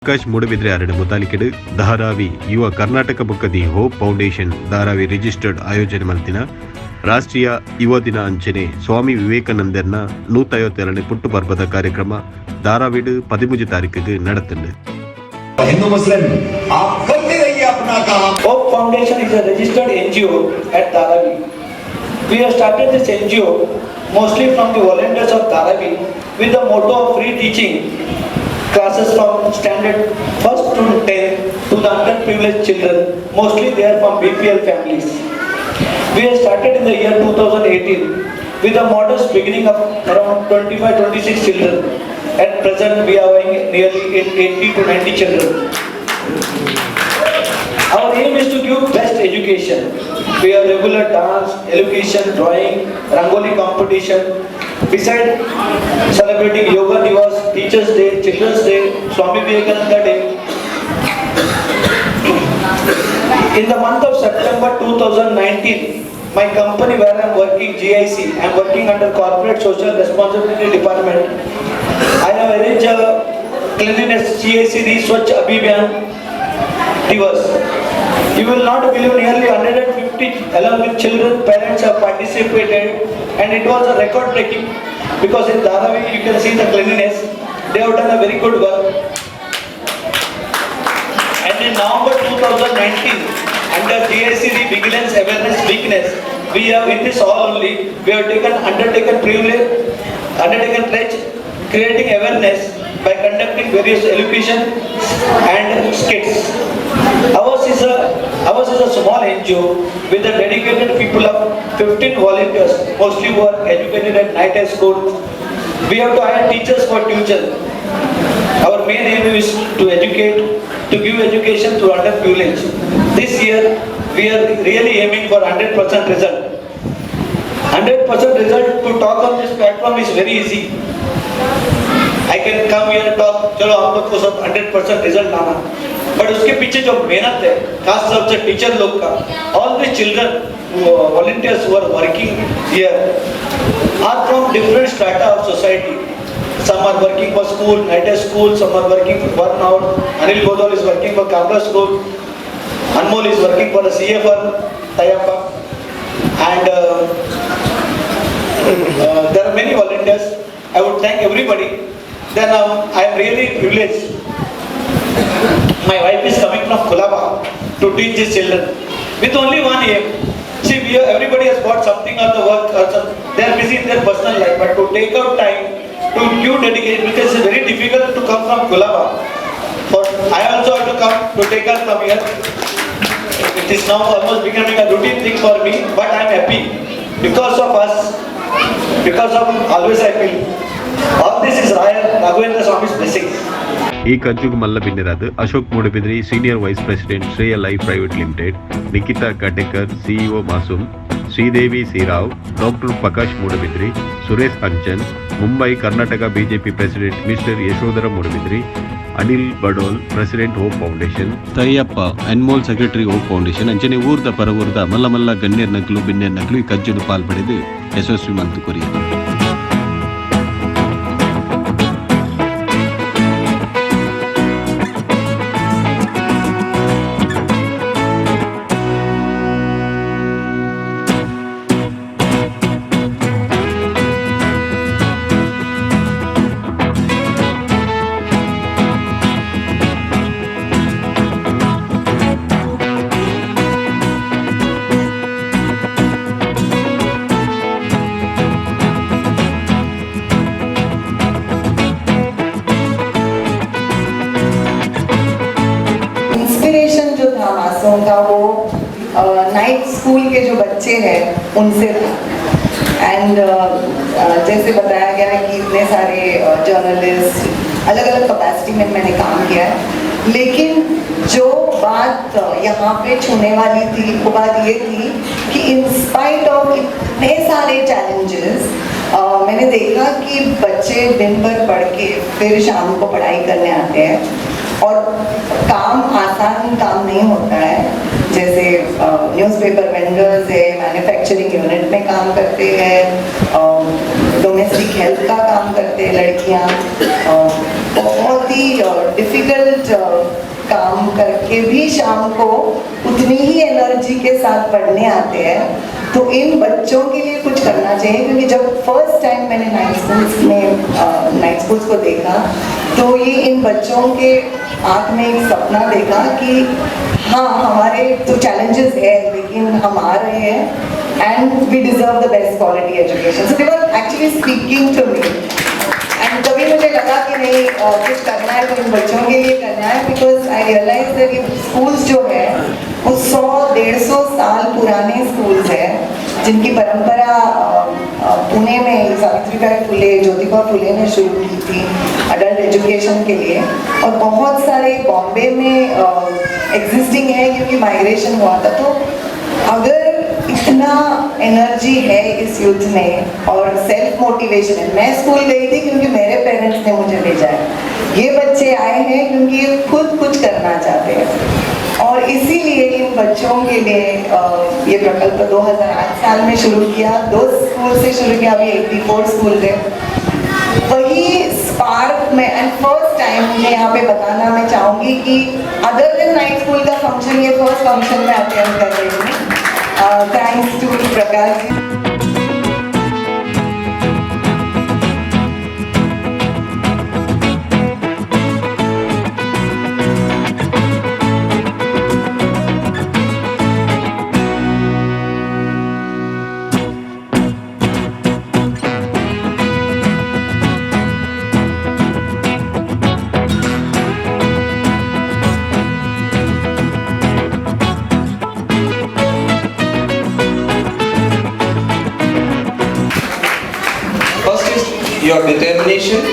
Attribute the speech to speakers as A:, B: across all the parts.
A: ಪ್ರಕಾಶ್ ಮೂಡಬಿದ್ರೆ ಅರಡು ಮುತಾಲಿಕೆಡು ಧಾರಾವಿ ಯುವ ಕರ್ನಾಟಕ ಬುಕ್ಕ the Hope Foundation Dharavi registered ಆಯೋಜನೆ ಮಲ್ತಿನ ರಾಷ್ಟ್ರೀಯ ಯುವ ದಿನ ಅಂಚನೆ ಸ್ವಾಮಿ ವಿವೇಕಾನಂದರ್ನ 152ನೇ ಪುಟ್ಟು ಬರ್ಬದ ಕಾರ್ಯಕ್ರಮ ಧಾರಾವಿಡು 13 ತಾರೀಕಿಗೆ ನಡೆತುಂಡು.
B: हिंदू मुस्लिम आप करते रहिए अपना काम.
C: Hope Foundation is a registered NGO at Dharavi. We have started this NGO mostly from the volunteers of Dharavi with the motto of free teaching classes from standard 1st to 10th to the underprivileged children. Mostly they are from BPL families. We have started in the year 2018 with a modest beginning of around 25-26 children. At present, we are having nearly 80 to 90 children. Our aim is to give best education. We have regular dance, education, drawing, rangoli competition. Besides celebrating Yoga Divas, Teachers Day, Children's Day, Swami Vivekananda Day. In the month of September 2019, my company where I am working, GIC, I am working under Corporate Social Responsibility Department. I have arranged a cleanliness GIC Swachh Abhiyan Divas. You will not believe nearly 150 along with children, parents have participated and it was a record breaking because in Dharavi you can see the cleanliness. They have done a very good work. And in November 2019, under GICD Vigilance Awareness Weakness, we have in this hall only, we have undertaken pledge, creating awareness by conducting various education and skits. Ours is a small NGO with a dedicated people of 15 volunteers, mostly who are educated at night high school. We have to hire teachers for tuition. Our main aim is to educate, to give education to underprivileged. This year, we are really aiming for 100% result. 100% result to talk on this platform is very easy. I can come here and talk, चलो आप लोग को सब 100% result लाना. But उसके पीछे जो मेहनत है, खास तौर से टीचर लोग का, all the children, volunteers who are working here, are from different strata of society. Some are working for school, night school, some are working for burnout. Anil Godol is working for Kudla school. Anmol is working for the CFR, Tayappa. And there are many volunteers. I would thank everybody. Then I am really privileged. My wife is coming from Kudla to teach these children with only one aim. See, everybody has got something on the work, they are busy in their personal life, but to take out time to give dedication, because it's very difficult to come from Kudla. But I also have to come to take us from here. It is now almost becoming a routine thing for me, but I am happy because of us, because of always I feel. All this is Raghavendra Swami's blessings.
A: ಈ ಕಂಚುಗು ಮಲ್ಲ ಬಿನ್ನಿರಾದ Ashok Moodbidri senior vice president Shreya Life Private Limited, Nikita Katekar CEO Masoom, Shridevi Sirao, doctor Prakash Moodbidri, Suresh Anchan, Mumbai Karnataka BJP president mister Yashodhara Moodbidri, Anil Badol president Hope Foundation, Thayyappa Anmol secretary Hope Foundation ಅಂಚನೆ ಊರ್ದ ಪರವೂರ್ದ ಮಲ್ಲ ಮಲ್ಲ ಗಣ್ಯರ್ ನಕಲು ಬಿನ್ಯರ್ ನಕಲು ಈ ಕಜ್ಜುಡು ಪಾಲ್ಪಡೆದು ಯಶಸ್ವಿ month courier.
D: था वो नाइट स्कूल के जो बच्चे हैं उनसे था. एंड जैसे बताया गया है कि इतने सारे जर्नलिस्ट अलग अलग कैपेसिटी में मैंने काम किया है, लेकिन जो बात यहाँ पे छूने वाली थी वो बात ये थी कि इन स्पाइट ऑफ इतने सारे चैलेंजेस मैंने देखा कि बच्चे दिन भर पढ़ के फिर शाम को पढ़ाई करने आते हैं और काम आसान काम नहीं होता है. जैसे न्यूज़पेपर वेंडर्स है, मैन्युफैक्चरिंग यूनिट में काम करते हैं, डोमेस्टिक हेल्थ का काम करते हैं लड़कियां, बहुत ही डिफिकल्ट काम करके भी शाम को उतनी ही एनर्जी के साथ पढ़ने आते हैं। तो इन बच्चों के लिए कुछ करना चाहिए, क्योंकि जब फर्स्ट टाइम मैंने नाइट स्कूल्स को देखा तो ये इन बच्चों के आँख में एक सपना देखा कि हाँ, हमारे तो चैलेंजेस है लेकिन हम आ रहे हैं and we deserve the best quality education. So they were actually speaking to me and तभी मुझे लगा कि नहीं, कुछ करना है तो इन बच्चों के लिए करना है, बिकॉज आई रियलाइज दैट ये स्कूल्स जो है वो 100-150 साल पुराने स्कूल्स हैं जिनकी परंपरा पुणे में सावित्रीबाई फुले, ज्योतिबा फुले ने शुरू की थी अडल्ट एजुकेशन के लिए, और बहुत सारे बॉम्बे में एग्जिस्टिंग है क्योंकि माइग्रेशन हुआ था। तो अगर इतना एनर्जी है इस यूथ में और सेल्फ मोटिवेशन है, मैं स्कूल गई थी क्योंकि मेरे पेरेंट्स ने मुझे भेजा है, ये बच्चे आए हैं क्योंकि ये खुद कुछ करना चाहते हैं, और इसीलिए इन बच्चों के लिए ये प्रकल्प 2008 साल में शुरू किया, 2 स्कूल से शुरू किया, अभी 84 स्कूल है। वही स्पार्क में एंड फर्स्ट टाइम मुझे यहाँ पे बताना मैं चाहूँगी कि अदर देन नाइट स्कूल का फंक्शन, ये फर्स्ट फंक्शन में अटेंड कर रही हूँ, thanks to Prakash ji.
E: Your determination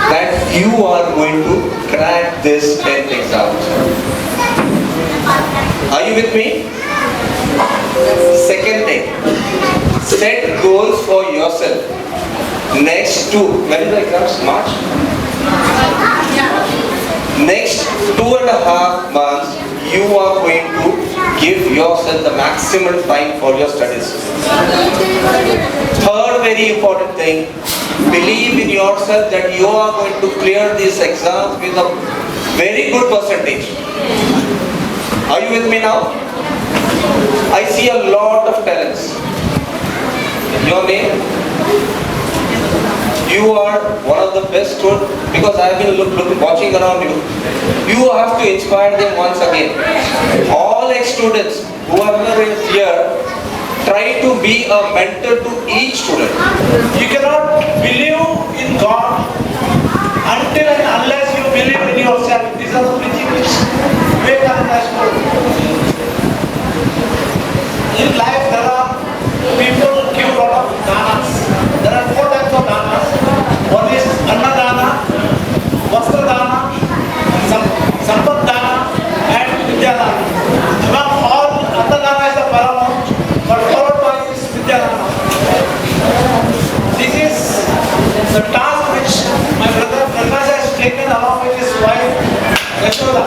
E: that you are going to crack this 10th exam. Are you with me? Second thing, set goals for yourself. Next when is the exams? March? Next 2.5 months, you are going to give yourself the maximum time for your studies. Third very important thing, believe in yourself that you are going to clear these exams with a very good percentage. Are you with me now? I see a lot of talents. Your name? You are one of the best students because I have been watching around you. You have to inspire them once again. All ex-students who are here, try to be a mentor to each student.
C: You cannot believe in God until and unless you believe in yourself. These are the preaching which Vivekananda has told. In life there are people who give a lot of danas. There are 4 types of danas. One is Anna Dana, Vastra Dana, Sampat Dana and Vidya Dana. Among all, Anna Dana is the paramount, but followed by is Vidya Dana. This is the task which my brother Prakash has taken along with his wife Yashoda.